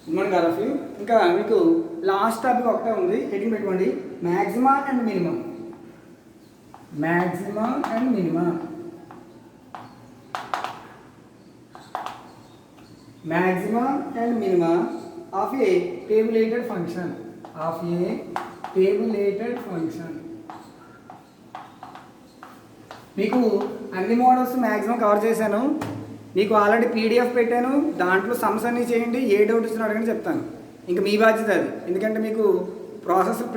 Good morning all of you. ఇంకా మీకు last topic ఒకటే ఉంది, హెడింగ్ పెట్టుకోండి, మ్యాక్సిమా and minimum. మ్యాక్సిమా and minima. మ్యాక్సిమా and minima of A tabulated function. Of A tabulated function. మీకు అన్ని models maximum cover చేశాను. మీకు ఆల్రెడీ పీడిఎఫ్ పెట్టాను, దాంట్లో సమ్స్ అన్నీ చేయండి, ఏ డౌట్ ఇచ్చినా అడగని చెప్తాను. ఇంకా మీ బాధ్యత అది, ఎందుకంటే మీకు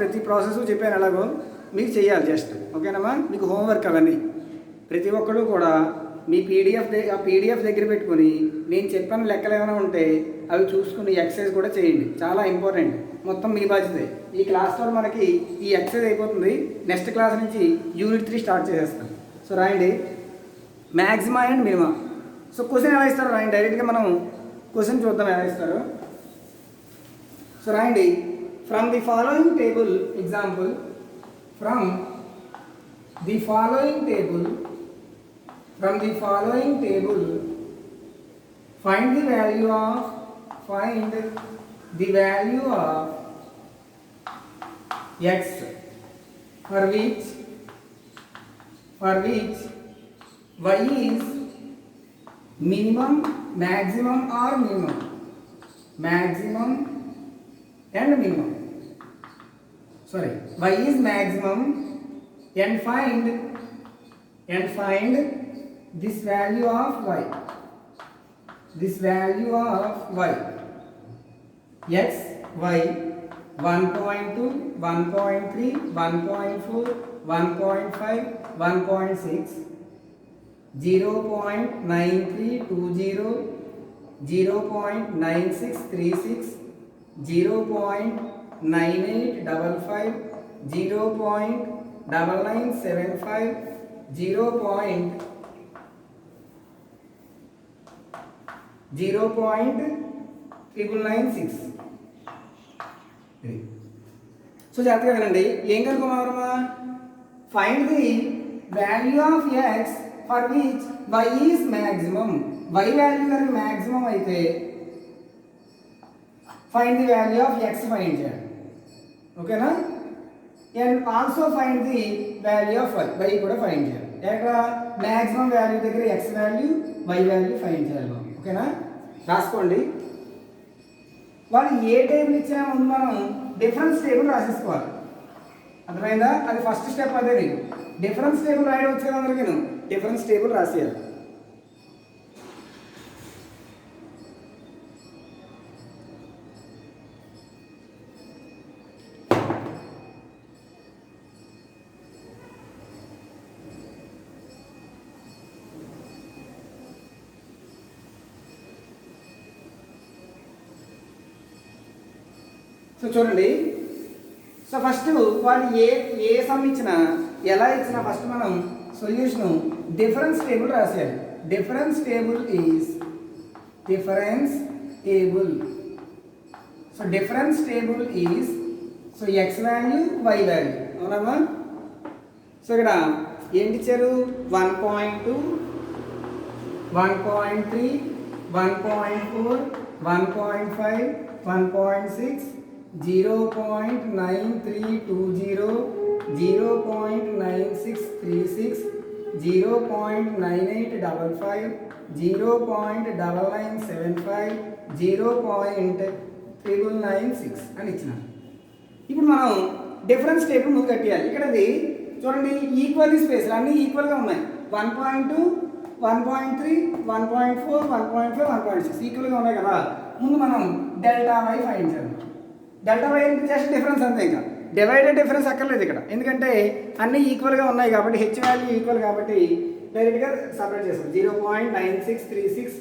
ప్రతి ప్రాసెస్ చెప్పాను, ఎలాగో మీకు చేయాలి జస్ట్. ఓకేనమ్మా? మీకు హోంవర్క్ అవన్నీ ప్రతి ఒక్కళ్ళు కూడా మీ పీడిఎఫ్ దగ్గర పెట్టుకొని నేను చెప్పిన లెక్కలు ఏమైనా ఉంటే అవి చూసుకుని ఎక్సర్సైజ్ కూడా చేయండి, చాలా ఇంపార్టెంట్. మొత్తం మీ బాధ్యతే. ఈ క్లాస్లో మనకి ఈ ఎక్సర్సైజ్ అయిపోతుంది, నెక్స్ట్ క్లాస్ నుంచి యూనిట్ 3 స్టార్ట్ చేసేస్తాం. సో రాయండి, మ్యాక్సిమా అండ్ మినిమా. సో క్వశ్చన్ ఎలా ఇస్తారు రాయండి, డైరెక్ట్గా మనం క్వశ్చన్ చూద్దాం ఎలా ఇస్తారు. సో రాయండి, from the following table, example, from the following table, find the value of x for which y is minimum, maximum or minimum. Maximum and minimum. Sorry, y is maximum and find this value of y. This value of y. X, y, 1.2, 1.3, 1.4, 1.5, 1.6, 0.9320, 0.9636, 0.9855, 0.9975, 0.996. So జాగ్రత్తగా వినండి, ఏం కనుక్కోమా? Find the value of X for which Y is maximum. Y value కనుక maximum అయితే find the value of X find చేయాలి. ఓకేనా? And also find the value of Y. Y కూడా find చేయాలి. ఎక్కడ? మ్యాక్సిమం వాల్యూ దగ్గర X value, Y value find చేయాలి. ఓకేనా? రాసుకోండి. వాళ్ళు ఏ టేబుల్ ఇచ్చినా ముందు మనం డిఫరెన్స్ టేబుల్ రాసేసుకోవాలి. అర్థమైందా? అది ఫస్ట్ స్టెప్. అదే నీకు డిఫరెన్స్ టేబుల్ రాయడం వచ్చి కదా అందరికీ, డిఫరెన్స్ టేబుల్ రాసేయాలి. సో చూడండి, సో ఫస్ట్ వాళ్ళు ఏ సమ్ ఇచ్చినా ఎలా ఇచ్చినా ఫస్ట్ మనం సొల్యూషన్ డిఫరెన్స్ టేబుల్ రాసేయాలి. Difference table is so difference table is so X value, Y value. అవునమ్మా? సో ఇక్కడ ఏంటి ఇచ్చారు? 1.2, 1.3, 1.4, 1.5, 1.6, 0.9320, 0.9636, 0.9855, 0.9975, 0.996 అని ఇచ్చినారు. ఇప్పుడు మనం డిఫరెన్స్ టేబుల్ ముందు కట్టేయాలి. ఇక్కడది చూడండి, ఈక్వల్లీ స్పేస్ అన్నీ ఈక్వల్గా ఉన్నాయి. 1.2, 1.3, 1.4, 1.5, 1.6 ఈక్వల్గా ఉన్నాయి కదా. ముందు మనం డెల్టా వై ఫైండ్ చేయాలి. డెల్టా వై అంటే జస్ట్ డిఫరెన్స్ అంతే, ఇంకా డివైడెడ్ డిఫరెన్స్ అక్కర్లేదు ఇక్కడ, ఎందుకంటే అన్నీ ఈక్వల్గా ఉన్నాయి కాబట్టి, హెచ్ వాల్యూ ఈక్వల్ కాబట్టి డైరెక్ట్గా సపరేట్ చేస్తాం. 0.9636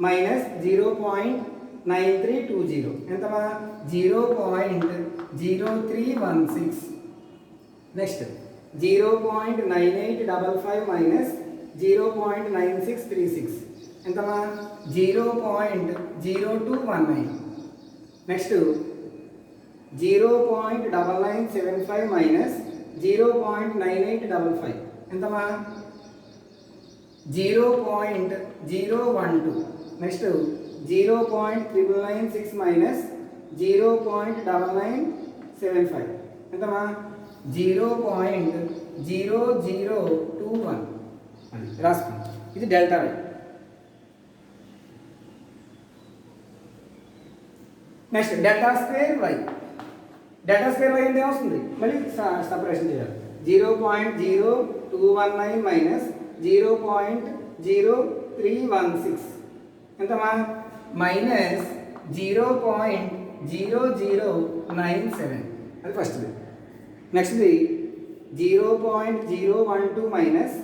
మైనస్ 0.9320 ఎంతమా? 0.0316. నెక్స్ట్ 0.9855 మైనస్ 0.9636 ఎంతమా? 0.0219. నెక్స్ట్ 0.9975 మైనస్ 0.9855 ఎంతమా? 0.012. నెక్స్ట్ 0.996 మైనస్ 0.9975 ఎంతమా 0.0021 అని రాసుకోండి. ఇది delta y. Next delta square y. Delta square y అంటే ఏమొస్తుంది, మళ్ళీ సపరేషన్ చేయాలి. 0.0219 మైనస్ 0.0316 ఎంతమా మైనస్ 0.0097 అది ఫస్ట్ది. నెక్స్ట్ది 0.012 మైనస్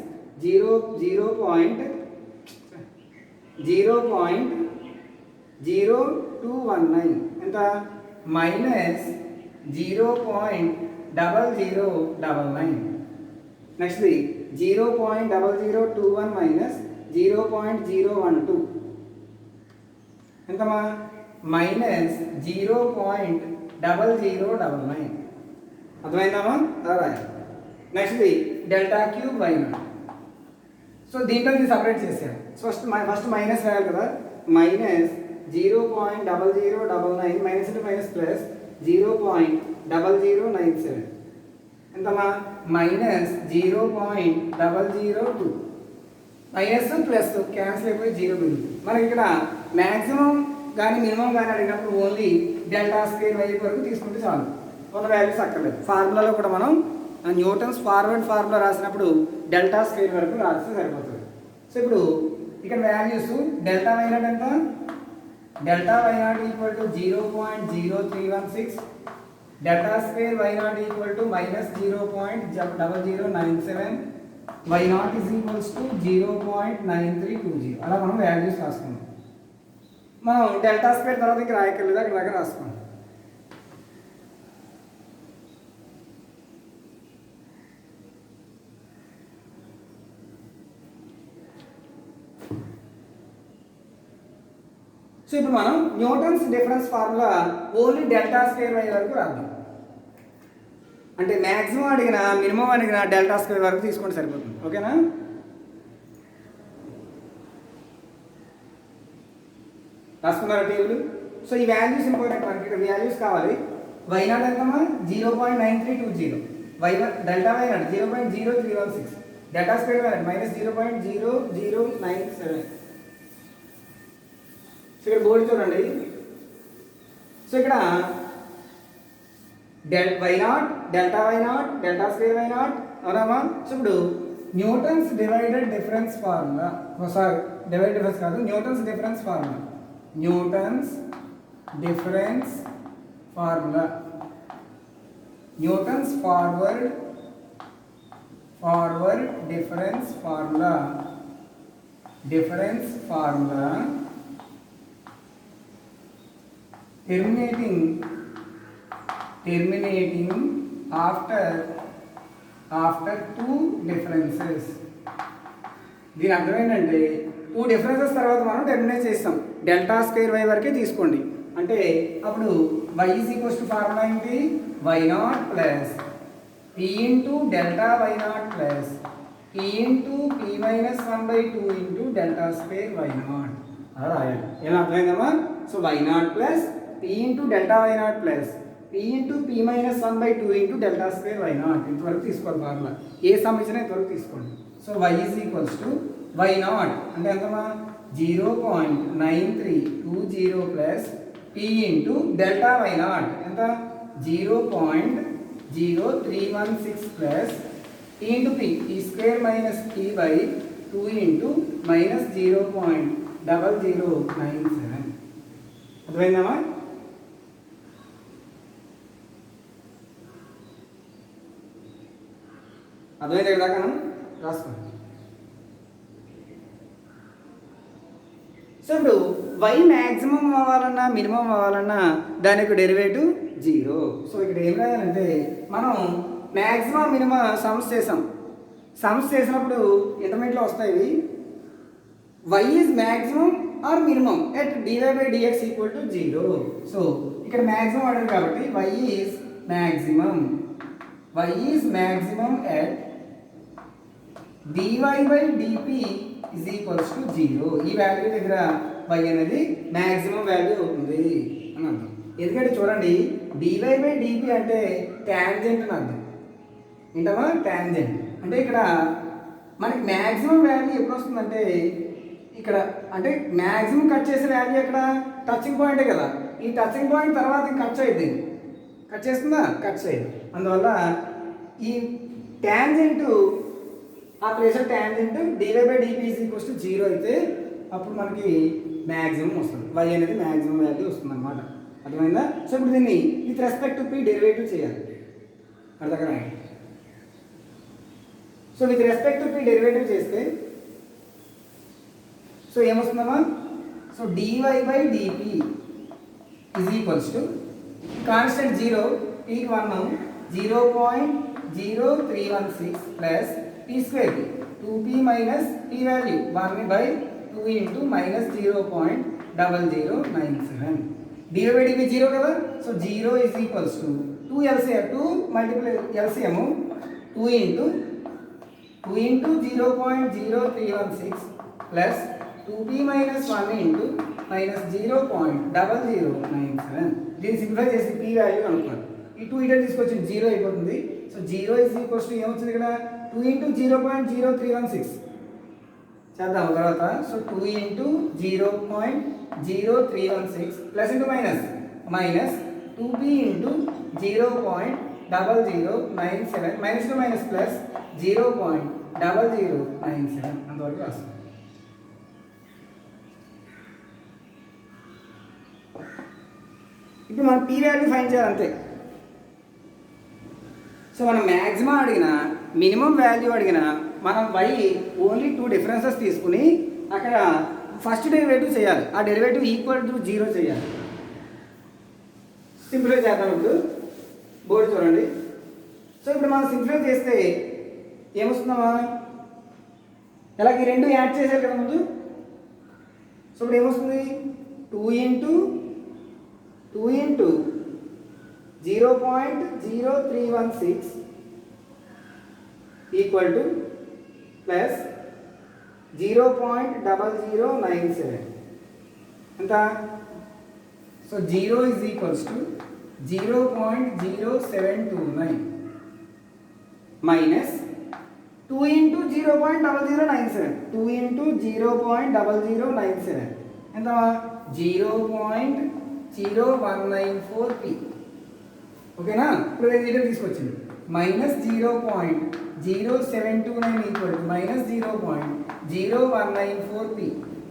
0.0219 ఎంత మైనస్ 0.0099. నెక్స్ట్ది 0.0021 మైనస్ 0.012 ఎంతమా మైనస్ 0.0099. అర్థమైందామా? అలా రాయాలి. నెక్స్ట్ది delta cube Y naught. So దీంట్లో ఇది సపరేట్ చేసాను. ఫస్ట్ మైనస్ రాయాలి కదా, minus 0.0099 minus into minus plus 0.0097 ఎంతమా మైనస్ 0.002. మైనస్ ప్లస్ క్యాన్సిల్ అయిపోయి 0 మిగులుతుంది. మనకి ఇక్కడ మ్యాక్సిమం కానీ మినిమం కానీ అడిగినప్పుడు ఓన్లీ డెల్టా స్క్వేర్ వై వరకు తీసుకుంటే చాలు, ఉన్న వాల్యూస్ అక్కర్లేదు. ఫార్ములాలో కూడా మనం న్యూటన్స్ ఫార్వర్డ్ ఫార్ములా రాసినప్పుడు డెల్టా స్క్వేర్ వరకు రాస్తే సరిపోతుంది. సో ఇప్పుడు ఇక్కడ వాల్యూస్ డెల్టా వై నాట్ ఎంత, delta why naught equal to 0.0316, delta square why naught equal to minus 0.0097, y naught is equals to 0.9320. అలా మనం వాల్యూస్ రాసుకున్నాం. మనం డెల్టా స్క్వేర్ తర్వాత ఇక్కడ రాయక్కర్లేదు, అక్కడ దాకా రాసుకున్నాం. సో ఇప్పుడు మనం Newton's difference formula only delta square y వరకు రాద్దాం. అంటే మ్యాక్సిమం అడిగిన మినిమం అడిగిన డెల్టా స్క్వేర్ వరకు తీసుకుంటే సరిపోతుంది. ఓకేనా? రాసుకున్నారా టేబుల్? సో ఈ వాల్యూస్ ఇంపార్టెంట్, మనకి ఇక్కడ వాల్యూస్ కావాలి. వై నాట్ ఎంతమా 0.9320, Y delta why naught 0.0316, delta square why naught minus 0.0097. So ఇక్కడ బోర్డు చూడండి. సో ఇక్కడ Y naught, delta why naught, delta square why naught అవునామా? సో ఇప్పుడు Newton's divided difference formula, sorry divide difference కాదు, Newton's difference formula, Newton's difference formula, Newton's forward difference formula, difference formula terminating after two differences. దీని అర్థం ఏంటంటే 2 differences తర్వాత మనం terminate చేస్తాం. Delta square why వరకే తీసుకోండి. అంటే అప్పుడు y is equals to formula ఏంటి, Y naught plus p into delta why naught plus p into p minus 1/2 into delta square why naught. అలా రాయాలి. ఏం అర్థమైందమ్మా? So Y naught plus p into delta why naught plus p into p minus 1/2 into delta square why naught. ఇంతవరకు తీసుకోవాలి formula. ఏ sum ఇచ్చినా ఇంతవరకు తీసుకోండి. So y is equals to Y naught అంటే ఎంతమా 0.9320 plus p into delta why naught ఎంత 0.0316 plus p into p square minus p by 2 into minus 0.0097. అర్థమైందమ్మా? అర్థమైంది కదా? రాసుకోండి. సో ఇప్పుడు వై మ్యాక్సిమం అవ్వాలన్నా మినిమం అవ్వాలన్నా దాని యొక్క డెరివేటివ్ 0. సో ఇక్కడ ఏం రాయాలంటే మనం మ్యాక్సిమం మినిమం సమ్స్ చేసాం. సమ్స్ చేసినప్పుడు ఇంటర్మీడియట్లో వస్తాయి ఇవి. Y is maximum or minimum at dy/dx equal to 0. So ఇక్కడ మ్యాక్సిమం అడగదు కాబట్టి y is maximum at dy/dp is equals to 0. ఈ వాల్యూ దగ్గర y అనేది మ్యాక్సిమం వాల్యూ అవుతుంది అని అర్థం. ఎందుకంటే చూడండి dy/dp అంటే ట్యాంజెంట్ అని అర్థం. ఏంటమ్మా ట్యాంజెంట్ అంటే ఇక్కడ మనకి మ్యాక్సిమం వాల్యూ ఎప్పుడు వస్తుందంటే ఇక్కడ అంటే మ్యాక్సిమం కట్ చేసే వాల్యూ ఎక్కడ టచింగ్ పాయింటే కదా. ఈ టచింగ్ పాయింట్ తర్వాత కట్ చేయద్దు, కట్ చేస్తుందా కట్ చేయదు. అందువల్ల ఈ ట్యాంజెంట్ ఆ ప్లేస్ ట్యాంజెంట్ dy/dp = 0 అయితే అప్పుడు మనకి మ్యాక్సిమం వస్తుంది, y అనేది మ్యాక్సిమం వాల్యూ వస్తుంది అనమాట. అర్థమైందా? సో ఇప్పుడు దీన్ని with respect to p derivative చేయాలి. అర్థం. So with respect to p derivative చేస్తే సో ఏమొస్తుందమ్మా? సో dy/dp కాన్స్టెంట్ 0 pకి 1 0.0316 plus p² 2p minus p value 1/2 into minus 0.0097. dy/dp 0 కదా. So 0 2 LCM 2 multiply LCM 2 into 0.0316 plus 2p minus 1 into minus 0.0097. దీన్ని simplify చేసి p value అనుకోండి. ఈ 2 eater తీసుకొచ్చి 0 అయిపోతుంది. సో 0 ఏమొచ్చింది ఇక్కడ 2 ఇంటూ 0.0316 చేద్దాం తర్వాత. So 2 into 0.0316 plus into minus 2p into 0.0097 minus to minus plus 0.0097 అంతవరకు రాస్తాం. ఇప్పుడు మనం p వాల్యూ ఫైండ్ చేయాలి అంతే. సో మనం మ్యాక్సిమం అడిగినా మినిమం వాల్యూ అడిగినా మనం y ఓన్లీ 2 డిఫరెన్సెస్ తీసుకుని అక్కడ ఫస్ట్ డెరివేటివ్ చేయాలి. ఆ డెరివేటివ్ = 0 చేయాలి. సింప్లిఫై చేద్దాం. ఇప్పుడు బోర్డు చూడండి. సో ఇప్పుడు మనం సింప్లిఫై చేస్తే ఏమొస్తుందమ్మా? ఇలాగ ఈ రెండు యాడ్ చేశారు కదా ముందు. సో ఇప్పుడు ఏమొస్తుంది? 2 ఇంటూ 0.0316 ఈక్వల్ టు ప్లస్ 0.0097 ఎంత? సో 0 = 0.0729 మైనస్ 2 ఇంటూ 0.0097 2 ఇంటూ 0.0097 ఎంత? 0.0194p. ఓకేనా? ఇప్పుడు ఇది తీసుకొచ్చింది minus 0.0729 equal to minus 0.0194p.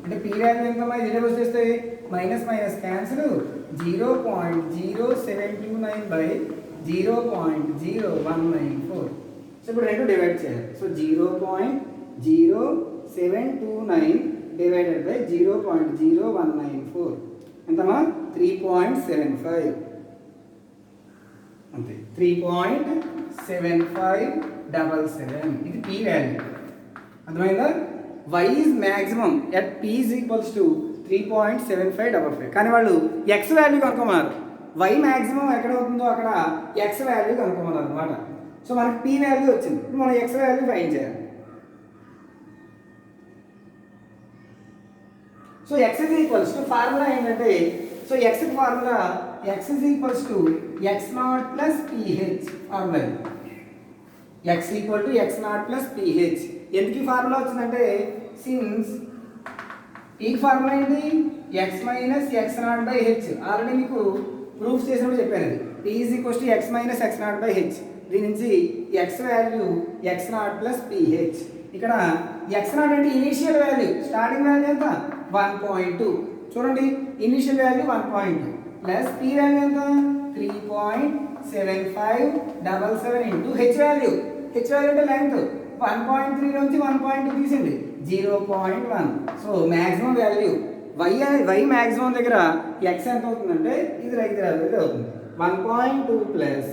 అంటే p వాల్యూ ఎంత? ఇది వచ్చేస్తే మైనస్ క్యాన్సిల్ 0.0729/0.0194. సో ఇప్పుడు రెండు డివైడ్ చేయాలి. So 0.0729 divided by 0.0194 ఎంతమా? 3.75 అంతే. 3.7577 ఇది p వాల్యూ. అర్థమైందా? y is maximum at p = 3.7555. కానీ వాళ్ళు x వాల్యూ కనుక్కోమన్నారు. y మ్యాక్సిమం ఎక్కడ అవుతుందో అక్కడ x వాల్యూ కనుక్కోమన్నారు అనమాట. సో మనకి p వాల్యూ వచ్చింది. ఇప్పుడు మనం x వాల్యూ ఫైండ్ చేయాలి. సో x = ఫార్ములా ఏంటంటే so x formula x = x0 plus ph formula. x = x0 plus ph. ఎందుకు ఫార్ములా వచ్చిందంటే సిన్స్ p ఫార్ములా ఏంటి? x minus x0/h. ఆల్రెడీ మీకు ప్రూఫ్ చేసినప్పుడు చెప్పాను. p = x minus x0/h. దీని నుంచి x value x0 plus ph. ఇక్కడ x0 అంటే ఇనీషియల్ వాల్యూ, స్టార్టింగ్ వాల్యూ ఎంత? 1.2. చూడండి initial value 1.2 plus p value ఎంత? 3.7577 into h value. h value అంటే లెంగ్త్ 1.3 నుంచి 1.2 తీసింది 0.1. So maximum value y maximum దగ్గర x ఎంత అవుతుందంటే ఇది రైట్ అవుతుంది 1.2 ప్లస్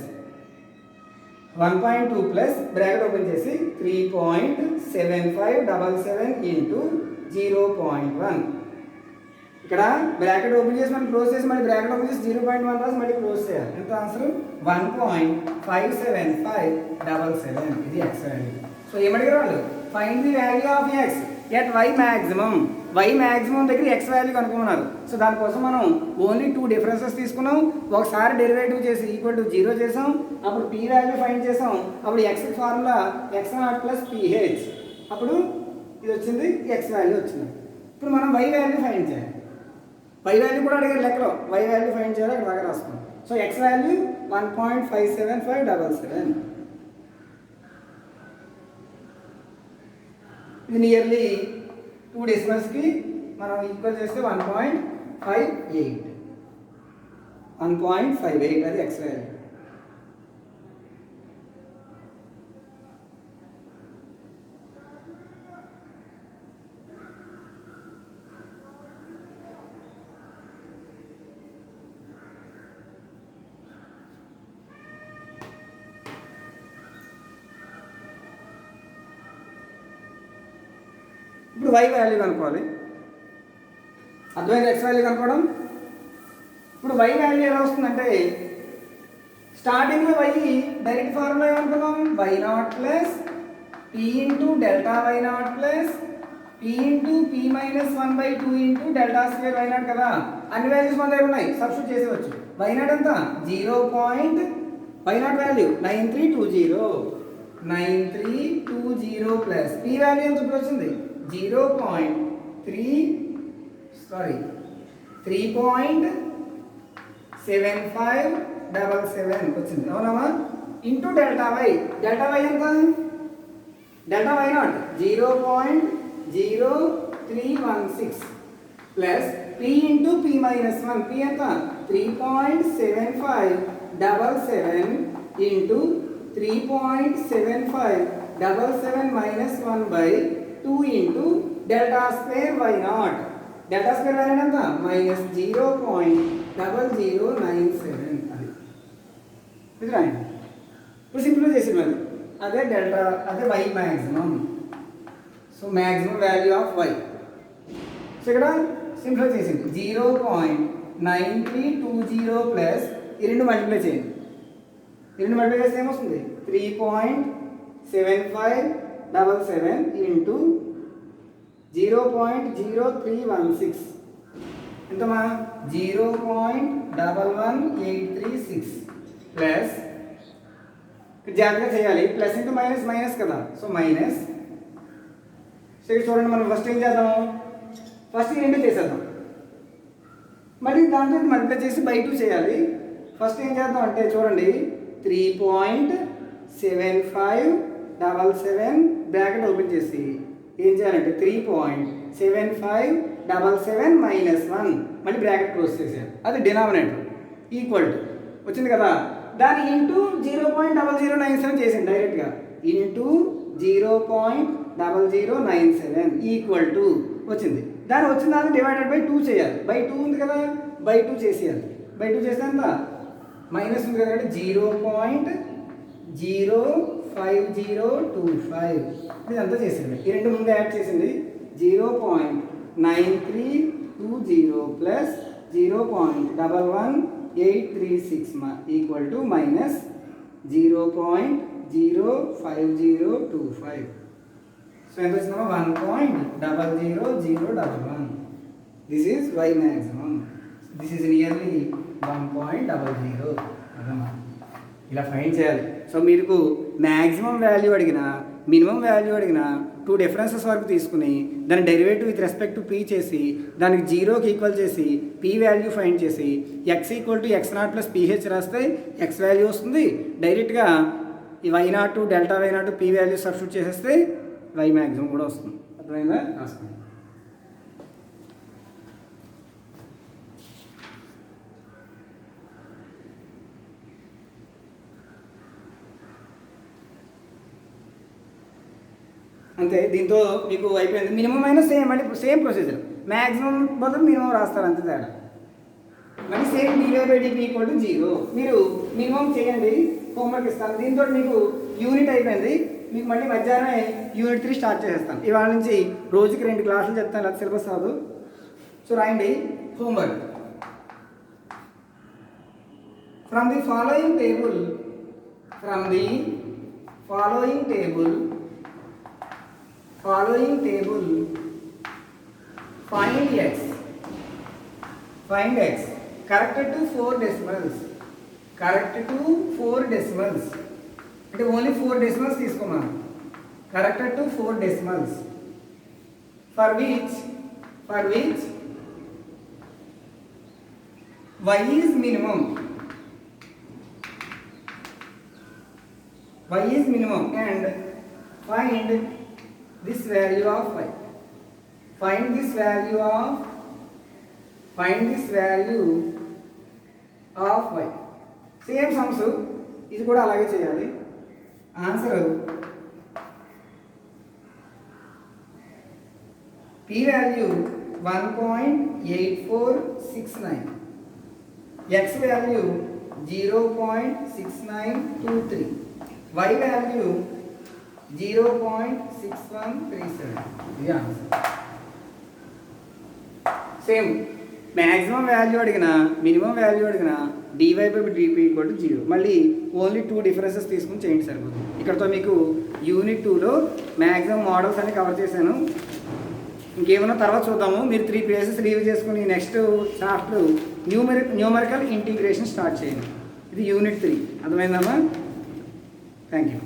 బ్రాకెట్ ఓపెన్ చేసి 3.7577 ఇంటూ 0.1. ఇక్కడ బ్రాకెట్ ఓపెన్ చేసి మనం క్లోజ్ చేసి మళ్ళీ బ్రాకెట్ ఓపెన్ చేసి 0.1 రాసి మళ్ళీ క్లోజ్ చేయాలి. ఎంత ఆన్సర్? 1.57577. ఇది x వాల్యూ. సో ఏమడిగారు వాళ్ళు? Find the value of x at y maximum. Y maximum దగ్గర ఎక్స్ వాల్యూ కనుక్కున్నారు. సో దానికోసం మనం ఓన్లీ 2 డిఫరెన్సెస్ తీసుకున్నాం. ఒకసారి డెరివేటివ్ చేసి ఈక్వల్ టు 0 చేసాం, అప్పుడు పీ వాల్యూ ఫైండ్ చేసాం. అప్పుడు X formula x0 plus pH, అప్పుడు ఇది వచ్చింది, ఎక్స్ వాల్యూ వచ్చింది. ఇప్పుడు మనం వై వాల్యూ ఫైండ్ చేయాలి. వై వాల్యూ కూడా అడిగారు లెక్కలో, వై వాల్యూ ఫైండ్ చేయాలి, అక్కడ దాకా రాసుకున్నాం. So X value 1.57577. ఇది నియర్లీ 2 డెసిమల్స్కి మనం ఈక్వల్ చేస్తే 1.58 అది ఎక్స్ వాల్యూ. ఇప్పుడు వై వాల్యూ కనుక్కోవాలి. అర్థమైంది ఎక్స్ వాల్యూ కనుక్కోవడం. ఇప్పుడు వై వాల్యూ ఎలా వస్తుందంటే స్టార్టింగ్లో వై డైరెక్ట్ ఫార్ములా ఏమనుకున్నాం, y0 plus P into delta y0 plus P into P minus 1/2 into delta square y0 కదా. అన్ని వాల్యూస్ మన దగ్గర ఉన్నాయి, సబ్స్టిట్యూట్ చేసేవచ్చు. y0 ఎంత 0. y0 value 9320 plus P value ఎంత ఇప్పుడు వచ్చింది 3.7577 వచ్చింది, అవునమ్మా. ఇంటూ డెల్టా వై ఎంత, delta y0 0.0316 plus P into P minus 1, P ఎంత 3.7577 into 3.7577 minus 1/2 into delta square y0. Delta square y0 ఎంత మైనస్ 0.0097. అది ఇది రాయండి. ఇప్పుడు సింపుల్ చేసింది అది, అదే డెల్టా, అదే y maximum. So maximum value of y. So ఇక్కడ సింపుల్ చేసింది 0.9320 ప్లస్ ఈ రెండు మల్టిప్లై చేయండి. ఈ రెండు మల్టిప్లై చేస్తే ఏమొస్తుంది 3.7577 ఇంటూ 0.0316 ఎంతమా 0.11836 ప్లస్ జాగ్రత్తగా చేయాలి, ప్లస్ ఇంటూ మైనస్ మైనస్ కదా. So minus. సో చూడండి, మనం ఫస్ట్ ఏం చేద్దాం, ఫస్ట్ ఈ రెండు చేసేద్దాం, మళ్ళీ దాంట్లో మల్టిప్లై చేసి బై 2 చేయాలి. ఫస్ట్ ఏం చేద్దాం అంటే చూడండి 3.7577 బ్రాకెట్ ఓపెన్ చేసి ఏం చేయాలంటే 3.7577 మైనస్ 1 మళ్ళీ బ్రాకెట్ క్లోజ్ చేసారు, అది డినామినేటర్ ఈక్వల్ టు వచ్చింది కదా. దాన్ని ఇంటూ 0.0097 చేసాను డైరెక్ట్గా, ఇంటూ 0.0097 ఈక్వల్ టు వచ్చింది. దాన్ని వచ్చిన దాన్ని డివైడెడ్ బై 2 చేయాలి. బై 2 ఉంది కదా, బై 2 చేసేయాలి. బై 2 చేస్తే ఎంత మైనస్ ఉంది కదా, 0.05025 ఇదంతా చేసింది. ఈ రెండు ముందు యాడ్ చేసింది 0.9320 plus 0.11836 equal to minus 0.05025. So ఎంత వచ్చిందో 1.00011. This is y maximum. This is nearly 1.00. అదమ్మా, ఇలా ఫైండ్ చేయాలి. సో మీకు మ్యాక్సిమం వాల్యూ అడిగినా మినిమం వాల్యూ అడిగినా 2 డిఫరెన్సెస్ వరకు తీసుకుని దాని derivative with respect to p చేసి దానికి 0కి ఈక్వల్ చేసి పీ వాల్యూ ఫైండ్ చేసి x equal to x0 plus p h రాస్తే ఎక్స్ వాల్యూ వస్తుంది. డైరెక్ట్గా ఈ y0 delta y0 p value substitute చేసేస్తే వై మ్యాక్సిమం కూడా వస్తుంది. అర్థమైందా? రాసుకోండి. అంతే, దీంతో మీకు అయిపోయింది. మినిమం అయినా సేమ్ అంటే సేమ్ ప్రొసీజర్, మ్యాక్సిమం బదులు మినిమం రాస్తారు, అంతే తేడా. మళ్ళీ సేమ్ dv/dt ఈక్వల్ టు 0. మీరు మినిమం చేయండి, హోంవర్క్ ఇస్తాను. దీంతో మీకు యూనిట్ అయిపోయింది. మీకు మళ్ళీ మధ్యాహ్నం యూనిట్ 3 స్టార్ట్ చేసేస్తాను. ఇవాళ నుంచి రోజుకి 2 క్లాసులు చెప్తాను, అది సిలబస్ కాదు. సో రాయండి homework. From the following table find x, corrected to 4 decimals, అంటే ఓన్లీ 4 decimals తీసుకున్నాను. corrected to 4 decimals for which y is minimum and find this value of y. Find this value of y. Same sums ఇది కూడా అలాగే చేయాలి. Answer p value 1.8469, x value 0.6923, y value 0.6137. ఇది answer. Same maximum value అడిగిన minimum value అడిగిన dy/dt = 0. మళ్ళీ only 2 differences తీసుకుని చేయండి సరిపోతుంది. ఇక్కడతో మీకు యూనిట్ 2లో మ్యాక్సిమం మోడల్స్ అన్ని కవర్ చేశాను. ఇంకేమైనా తర్వాత చూద్దాము. మీరు 3 పేజెస్ లీవ్ చేసుకుని next chapter numerical integration start చేయండి. ఇది యూనిట్ 3. అర్థమైందమ్మా? Thank you.